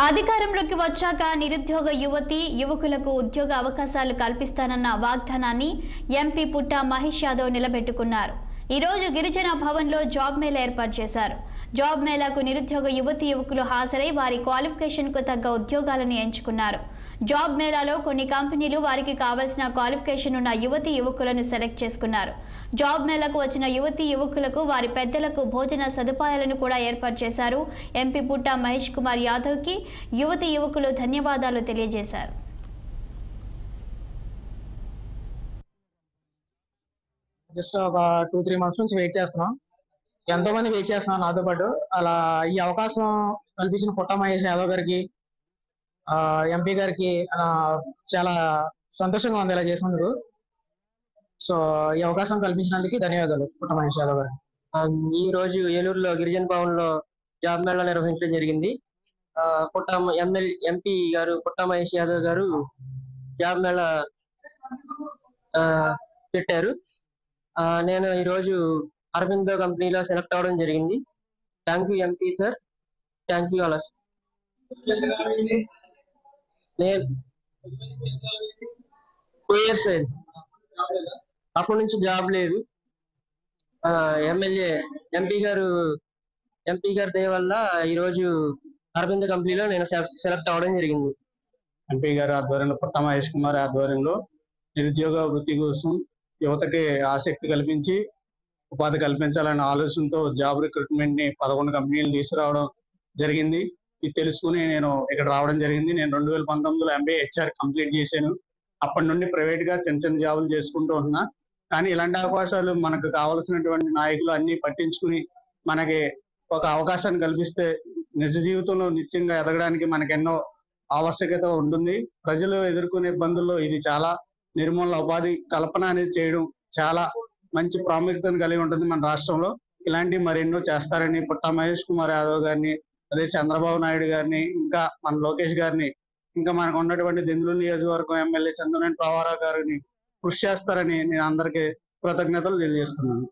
అధికారంలోకి వచ్చాక నిరుద్యోగ యువతి యువకులకు ఉద్యోగ అవకాశాలు కల్పిస్తానన్న వాగ్దానాన్ని ఎంపీ పుట్ట మహేష్ యాదవ్ నిలబెట్టుకున్నారు. ఈ రోజు గిరిజన భవన్లో జాబ్ మేళా ఏర్పాటు చేశారు. జాబ్ మేళాకు నిరుద్యోగ యువతి యువకులు హాజరై వారి క్వాలిఫికేషన్కు తగ్గ ఉద్యోగాలను ఎంచుకున్నారు. జాబ్ మేళాలో కొన్ని కంపెనీలు వారికి కావాల్సిన క్వాలిఫికేషన్ ఉన్న యువతి యువకులను సెలెక్ట్ చేసుకున్నారు. జాబ్ మేళాకు వచ్చిన యువతి యువకులకు వారి పెద్దలకు భోజన సదుపాయాలను కూడా ఏర్పాటు చేశారు. ఎంపీ పుట్ట మహేష్ కుమార్ యాదవ్కి యువతి యువకులు ధన్యవాదాలు తెలియజేశారు. జస్ట్ ఒక 2-3 months నుంచి వెయిట్ చేస్తున్నాం. ఎంతో మంది వెయిట్ చేస్తున్నాం నాతో పాటు. అలా ఈ అవకాశం కల్పించిన పుట్ట మహేష్ యాదవ్ గారికి, ఎంపీ గారికి చాలా సంతోషంగా ఉంది ఇలా చేసినందుకు. సో ఈ అవకాశం కల్పించినందుకు ధన్యవాదాలు పుట్ట మహేష్ యాదవ్ గారికి. ఈ రోజు ఏలూరులో గిరిజన భవన్ లో జాబ్ మేళా నిర్వహించడం జరిగింది. ఎంపీ గారు పుట్ట మహేష్ యాదవ్ గారు జాబ్ మేళా పెట్టారు. నేను ఈ రోజు అరవిందో కంపెనీలో సెలెక్ట్ అవడం జరిగింది. Thank you MP sir, thank you all. నేను 2 years అయింది, అప్పటి నుంచి జాబ్ లేదు. ఎంపీ గారి దయ వల్ల ఈ రోజు అరవింద కంపెనీలో నేను సెలెక్ట్ అవడం జరిగింది. ఎంపీ గారి ఆధ్వర్యంలో పుట్ట మహేష్ కుమార్ ఆధ్వర్యంలో నిరుద్యోగ వృత్తి కోసం యువతకి ఆసక్తి కల్పించి ఉపాధి కల్పించాలనే ఆలోచనతో జాబ్ రిక్రూట్మెంట్ ని 11 కంపెనీలు తీసుకురావడం జరిగింది. ఇది తెలుసుకుని నేను ఇక్కడ రావడం జరిగింది. నేను 2019లో MBA HR కంప్లీట్ చేశాను. అప్పటి నుండి ప్రైవేట్ గా చిన్న చిన్న జాబులు చేసుకుంటూ ఉంటున్నా. కానీ ఇలాంటి అవకాశాలు మనకు కావాల్సినటువంటి నాయకులు అన్ని పట్టించుకుని మనకి ఒక అవకాశాన్ని కల్పిస్తే నిజ జీవితంలో నిత్యంగా ఎదగడానికి మనకి ఎన్నో ఆవశ్యకత ఉంటుంది. ప్రజలు ఎదుర్కొనే ఇబ్బందుల్లో ఇది చాలా నిర్మూలన, ఉపాధి కల్పన అనేది చేయడం చాలా మంచి ప్రాముఖ్యతను కలిగి ఉంటుంది మన రాష్ట్రంలో. ఇలాంటి మరెన్నో చేస్తారని పుట్ట మహేష్ కుమార్ యాదవ్ గారిని, అదే చంద్రబాబు నాయుడు గారిని, ఇంకా మన లోకేష్ గారిని, ఇంకా మనకు ఉన్నటువంటి దెందులూరు నియోజకవర్గం ఎమ్మెల్యే చంద్రనేని ప్రవారావు గారిని కృషి చేస్తారని నేను అందరికీ కృతజ్ఞతలు తెలియజేస్తున్నాను.